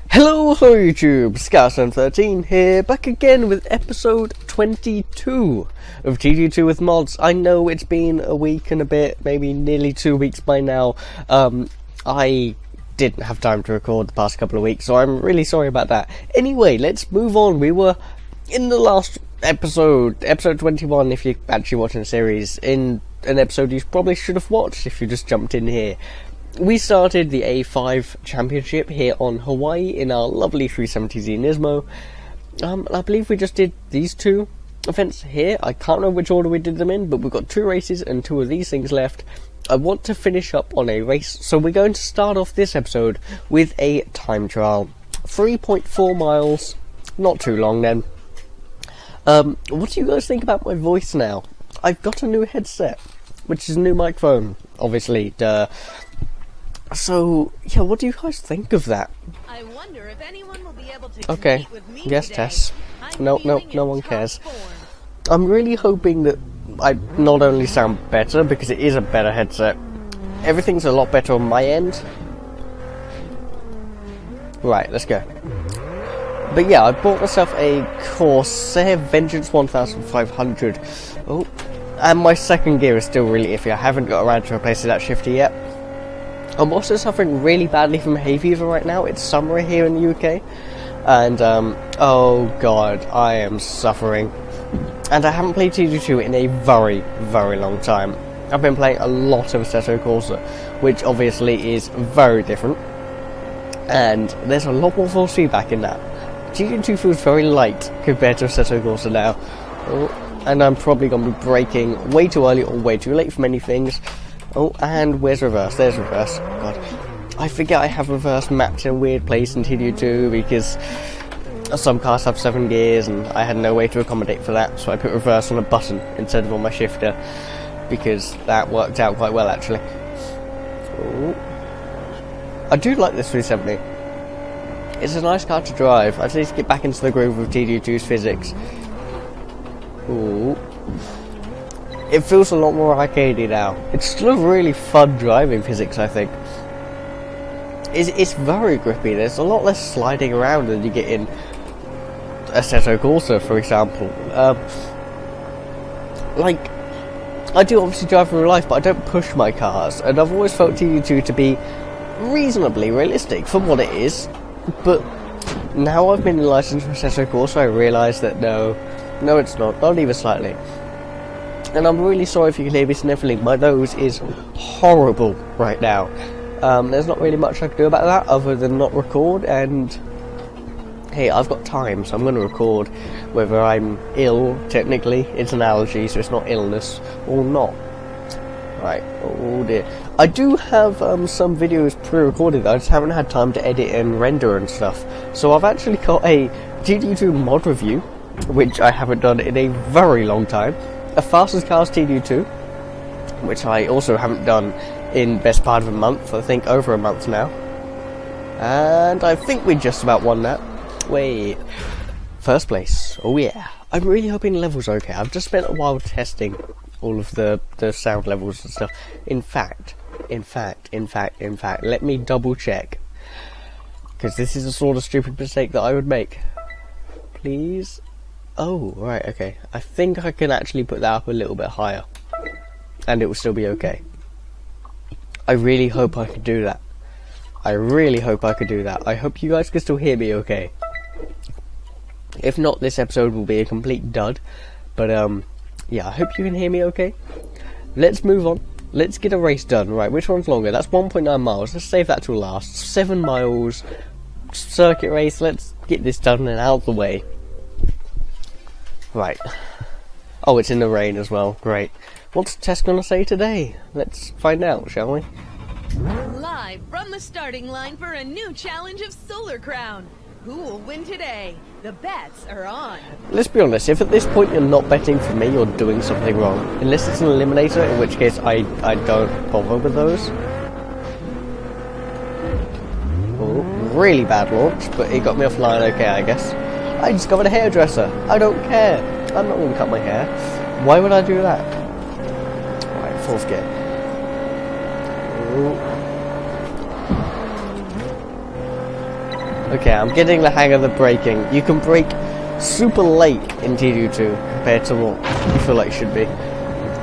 Hello YouTube, Scoutson13 here, back again with episode 22 of TDU2 with mods. I know it's been a week and a bit, maybe nearly 2 weeks by now. I didn't have time to record the past couple of weeks, so I'm really sorry about that. Anyway, let's move on. We were in the last episode 21 if you're actually watching the series, in an episode you probably should have watched if you just jumped in here. We started the A5 Championship here on Hawaii in our lovely 370Z Nismo. I believe we just did these two events here. I can't remember which order we did them in, but we've got 2 races and 2 of these things left. I want to finish up on a race, so we're going to start off this episode with a time trial. 3.4 miles, not too long then. What do you guys think about my voice now? I've got a new headset, which is a new microphone, obviously. So, yeah, what do you guys think of that? I wonder if anyone will be able to okay, with me yes, today. Tess. No one cares. I'm really hoping that I not only sound better, because it is a better headset, everything's a lot better on my end. Right, let's go. But yeah, I bought myself a Corsair Vengeance 1500. Oh, and my second gear is still really iffy. I haven't got around to replacing that shifter yet. I'm also suffering really badly from hay fever right now. It's summer here in the UK, and oh god, I am suffering. And I haven't played TDU2 in a very, very long time. I've been playing a lot of Assetto Corsa, which obviously is very different, and there's a lot more force feedback in that. TDU2 feels very light compared to Assetto Corsa now, and I'm probably going to be braking way too early or way too late for many things. Oh, and where's reverse? There's reverse. God, I forget I have reverse mapped in a weird place in TDU2 because some cars have 7 gears and I had no way to accommodate for that, so I put reverse on a button instead of on my shifter, because that worked out quite well actually. Oh. I do like this 370. It's a nice car to drive. I just need to get back into the groove of TDU2's physics. Ooh. It feels a lot more arcadey now. It's still really fun driving physics, I think. It's very grippy. There's a lot less sliding around than you get in Assetto Corsa, for example. Like, I do obviously drive in real life, but I don't push my cars, and I've always felt TDU2 to be reasonably realistic for what it is. But now I've been licensed for Assetto Corsa, I realise that no it's not even slightly. And I'm really sorry if you can hear me sniffling. My nose is horrible right now. There's not really much I can do about that other than not record, and hey, I've got time, so I'm going to record whether I'm ill. Technically, it's an allergy, so it's not illness, or not. Right, oh dear. I do have some videos pre-recorded, I just haven't had time to edit and render and stuff. So I've actually got a TDU2 mod review, which I haven't done in a very long time. A Fastest Cars TDU2, which I also haven't done in best part of a month, I think over a month now. And I think we just about won that. Wait, first place, oh yeah. I'm really hoping the level's okay. I've just spent a while testing all of the sound levels and stuff. In fact, let me double check, because this is the sort of stupid mistake that I would make. Please. Oh, right, okay. I think I can actually put that up a little bit higher, and it will still be okay. I really hope I could do that. I hope you guys can still hear me okay. If not, this episode will be a complete dud. But, yeah, I hope you can hear me okay. Let's move on. Let's get a race done. Right, which one's longer? That's 1.9 miles. Let's save that till last. 7 miles. Circuit race. Let's get this done and out of the way. Right. Oh, it's in the rain as well. Great. What's Tess gonna say today? Let's find out, shall we? Live from the starting line for a new challenge of Solar Crown. Who will win today? The bets are on. Let's be honest, if at this point you're not betting for me, you're doing something wrong. Unless it's an eliminator, in which case I don't bother with those. Oh, really bad launch, but it got me offline okay, I guess. I discovered a hairdresser. I don't care. I'm not going to cut my hair. Why would I do that? fourth gear. Ooh. Okay, I'm getting the hang of the braking. You can brake super late in TDU2 compared to what you feel like it should be.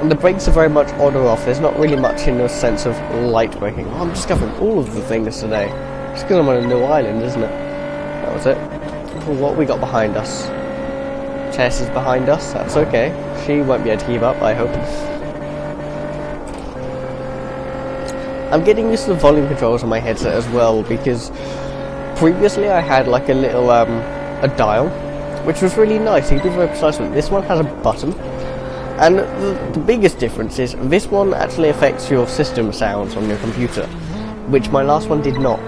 And the brakes are very much on or off. There's not really much in the sense of light braking. Oh, I'm discovering all of the things today. It's because I'm on a new island, isn't it? That was it. Oh, what we got behind us? Tess is behind us. That's okay. She won't be able to keep up, I hope. I'm getting used to the volume controls on my headset as well, because previously I had like a little a dial, which was really nice. You could be very precise with it. This one has a button. And the biggest difference is this one actually affects your system sounds on your computer, which my last one did not.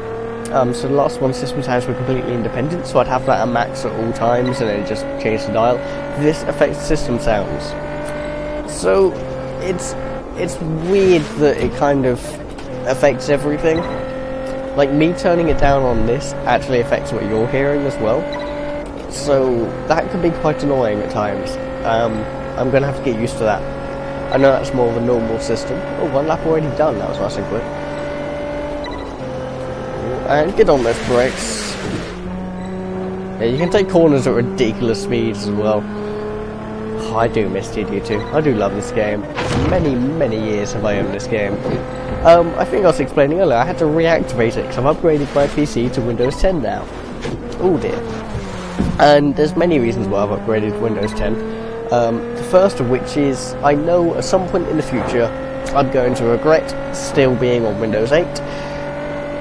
So the last one, system sounds were completely independent, so I'd have that at max at all times and then just change the dial. This affects system sounds. So it's weird that it kind of affects everything. Like me turning it down on this actually affects what you're hearing as well. So that can be quite annoying at times. I'm going to have to get used to that. I know that's more of a normal system. Oh, one lap already done. That was nice and quick. And get on those brakes. Yeah, you can take corners at ridiculous speeds as well. Oh, I do miss TDU2. I do love this game. Many, many years have I owned this game. I think I was explaining earlier, I had to reactivate it because I've upgraded my PC to Windows 10 now. Oh dear. And there's many reasons why I've upgraded to Windows 10. The first of which is, I know at some point in the future I'm going to regret still being on Windows 8,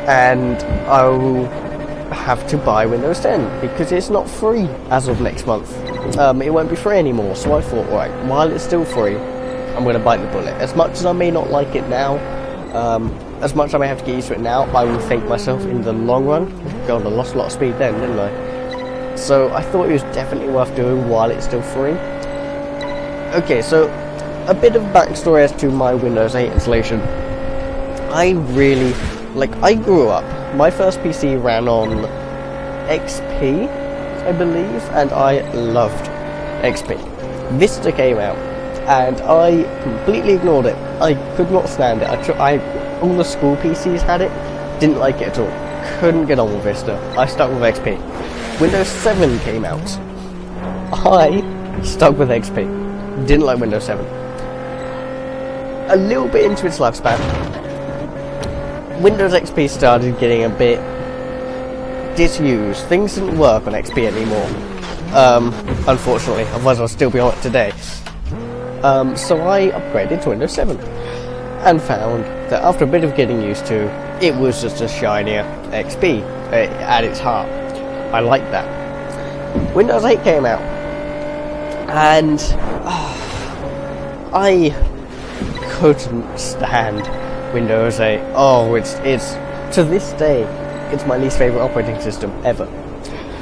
and I will have to buy Windows 10 because it's not free as of next month. It won't be free anymore, so I thought, right, while it's still free, I'm going to bite the bullet. As much as I may not like it now, as much as I may have to get used to it now, I will thank myself in the long run. God, I lost a lot of speed then, didn't I? So I thought it was definitely worth doing while it's still free. Okay, so a bit of backstory as to my Windows 8 installation. I grew up, my first PC ran on XP, I believe, and I loved XP. Vista came out, and I completely ignored it. I could not stand it. All the school PCs had it, didn't like it at all. Couldn't get on with Vista. I stuck with XP. Windows 7 came out. I stuck with XP. Didn't like Windows 7. A little bit into its lifespan, Windows XP started getting a bit disused. Things didn't work on XP anymore, unfortunately, otherwise I'll still be on it today. So I upgraded to Windows 7 and found that after a bit of getting used to, it was just a shinier XP at its heart. I liked that. Windows 8 came out, and I couldn't stand Windows 8. Oh, it's to this day, it's my least favourite operating system ever.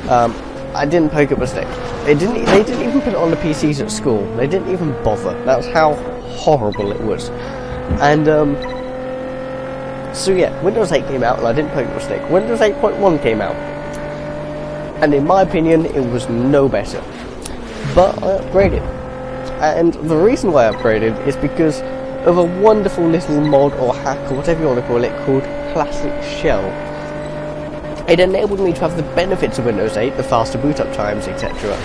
I didn't poke up a stick. They didn't even put it on the PCs at school. They didn't even bother. That's how horrible it was. And so yeah, Windows 8 came out and I didn't poke up a stick. Windows 8.1 came out, and in my opinion, it was no better. But I upgraded. And the reason why I upgraded is because of a wonderful little mod or hack or whatever you want to call it called Classic Shell. It enabled me to have the benefits of Windows 8, the faster boot up times, etc.,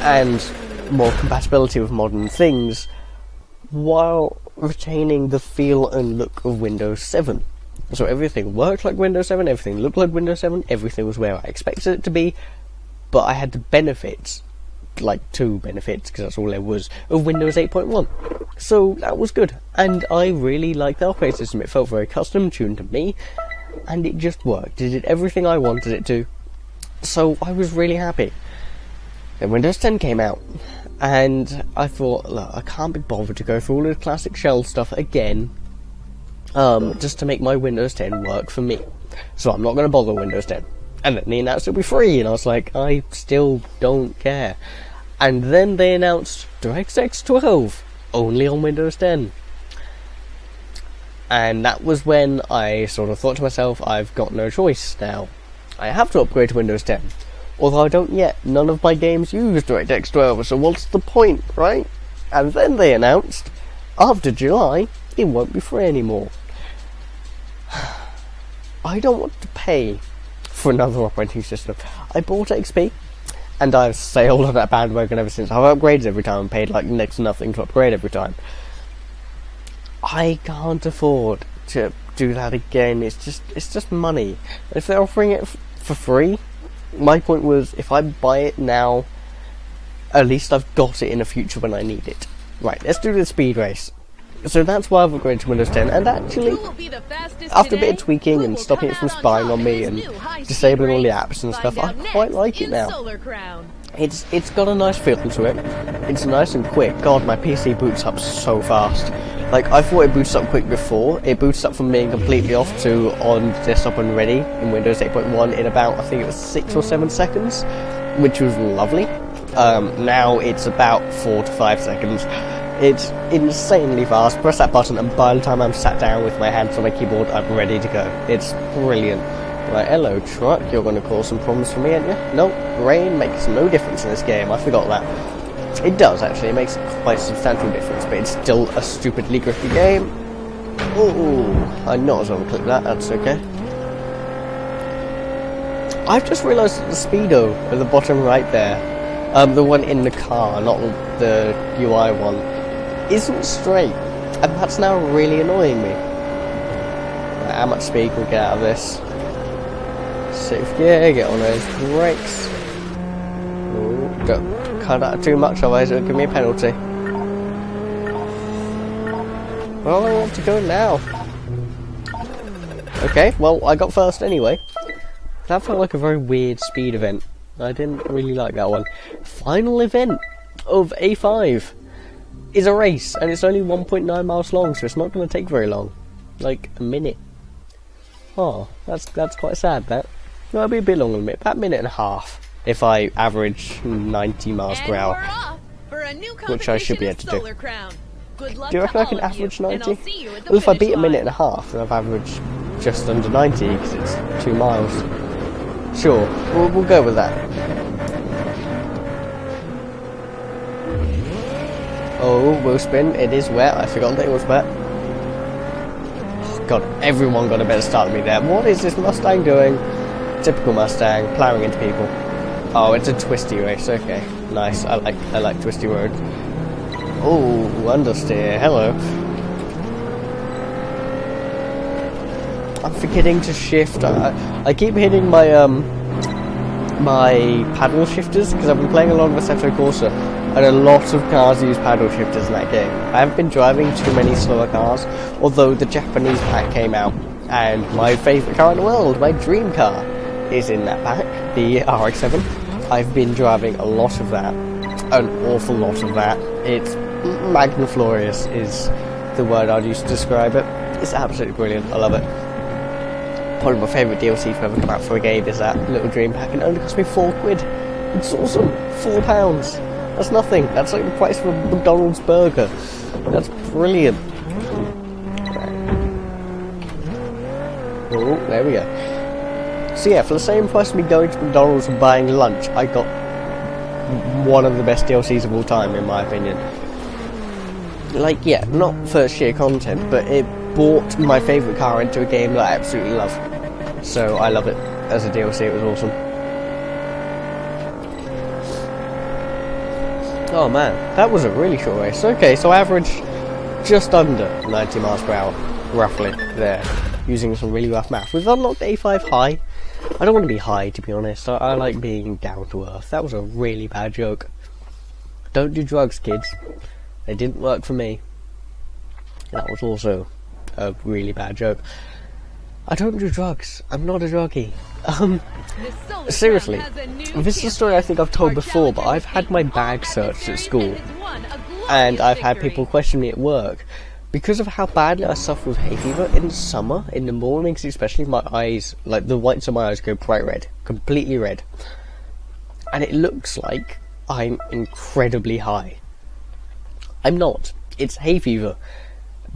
and more compatibility with modern things, while retaining the feel and look of Windows 7. So everything worked like Windows 7, everything looked like Windows 7, everything was where I expected it to be, but I had the benefits, like 2 benefits, because that's all there was, of Windows 8.1. So that was good, and I really liked the operating system. It felt very custom tuned to me, and it just worked. It did everything I wanted it to, so I was really happy. Then Windows 10 came out, and I thought, look, I can't be bothered to go through all the classic shell stuff again, just to make my Windows 10 work for me. So I'm not going to bother Windows 10. And then they announced it'll be free, and I was like, I still don't care. And then they announced DirectX 12, only on Windows 10. And that was when I sort of thought to myself, I've got no choice now. I have to upgrade to Windows 10. Although I don't yet. None of my games use DirectX 12, so what's the point, right? And then they announced, after July, it won't be free anymore. I don't want to pay for another operating system. I bought XP, and I've sailed on that bandwagon ever since. I've upgraded every time and paid like next to nothing to upgrade every time. I can't afford to do that again. It's just money. If they're offering it for free, my point was, if I buy it now, at least I've got it in the future when I need it. Right, let's do the speed race. So that's why I've upgraded to Windows 10, and actually, after a bit of tweaking and stopping it from spying on me and disabling all the apps and stuff, I quite like it now. It's got a nice feel to it. It's nice and quick. God, my PC boots up so fast. Like, I thought it boots up quick before. It boots up from being completely off to on desktop and ready in Windows 8.1 in about, I think it was 6 or 7 seconds, which was lovely. Now it's about 4 to 5 seconds. It's insanely fast. Press that button and by the time I'm sat down with my hands on my keyboard, I'm ready to go. It's brilliant. Right, hello truck, you're going to cause some problems for me, aren't you? No, rain makes no difference in this game, I forgot that. It does actually, it makes quite a substantial difference, but it's still a stupidly grippy game. Ooh, I know I was going to click that, that's okay. I've just realised that the speedo at the bottom right there, the one in the car, not the UI one, isn't straight, and that's now really annoying me. Right, how much speed can we get out of this? 6th gear, get on those brakes. Ooh, don't cut out too much, otherwise it'll give me a penalty. Well, I want to go now. Okay, well, I got first anyway. That felt like a very weird speed event. I didn't really like that one. Final event of A5 is a race, and it's only 1.9 miles long, so it's not going to take very long. Like, a minute. Oh, that's quite sad, that. Well, it'll be a bit longer than a minute, about a minute and a half, if I average 90 miles per hour, which I should be able to do. Do you reckon I can average 90? Well, if I beat a minute and a half, then I've averaged just under 90, because it's 2 miles. Sure, we'll go with that. Oh, wheel spin, it is wet, I forgot that it was wet. God, everyone got a better start than me there. What is this Mustang doing? Typical Mustang, ploughing into people. Oh, it's a twisty race, okay. Nice, I like twisty roads. Oh, understeer, hello. I'm forgetting to shift. I keep hitting my my paddle shifters because I've been playing a lot of Assetto Corsa, and a lot of cars use paddle shifters in that game. I haven't been driving too many slower cars, although the Japanese pack came out, and my favourite car in the world, my dream car, is in that pack, the RX-7. I've been driving a lot of that, an awful lot of that. It's magniflorious is the word I'd use to describe it. It's absolutely brilliant, I love it. Probably my favourite DLC to ever come out for a game is that little dream pack, and it only cost me £4. It's awesome, £4. That's nothing, that's like the price of a McDonald's burger. That's brilliant. Oh, there we go. So yeah, for the same price of me going to McDonald's and buying lunch, I got one of the best DLCs of all time, in my opinion. Like, yeah, not for sheer content, but it brought my favourite car into a game that I absolutely love. So I love it. As a DLC, it was awesome. Oh man, that was a really short race. Okay, so I averaged just under 90 miles per hour, roughly, there, using some really rough math. We've unlocked A5 high. I don't want to be high, to be honest. I like being down to earth. That was a really bad joke. Don't do drugs, kids. They didn't work for me. That was also a really bad joke. I don't do drugs. I'm not a druggie. Seriously, this is a story I think I've told before, but I've had my bag searched at school, and I've had people question me at work. Because of how badly I suffer with hay fever in the summer, in the mornings especially, my eyes, like the whites of my eyes go bright red, completely red. And it looks like I'm incredibly high. I'm not. It's hay fever.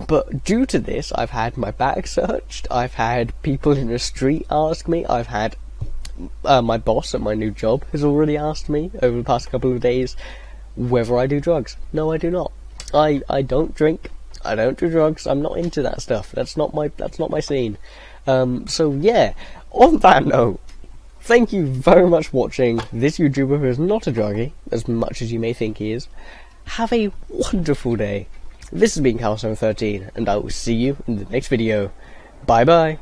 But due to this, I've had my bag searched, I've had people in the street ask me, I've had my boss at my new job has already asked me over the past couple of days whether I do drugs. No, I do not. I don't drink. I don't do drugs. I'm not into that stuff. That's not my scene. So yeah, on that note, thank you very much for watching this YouTuber who is not a druggie, as much as you may think he is. Have a wonderful day. This has been Cal713, and I will see you in the next video. Bye bye.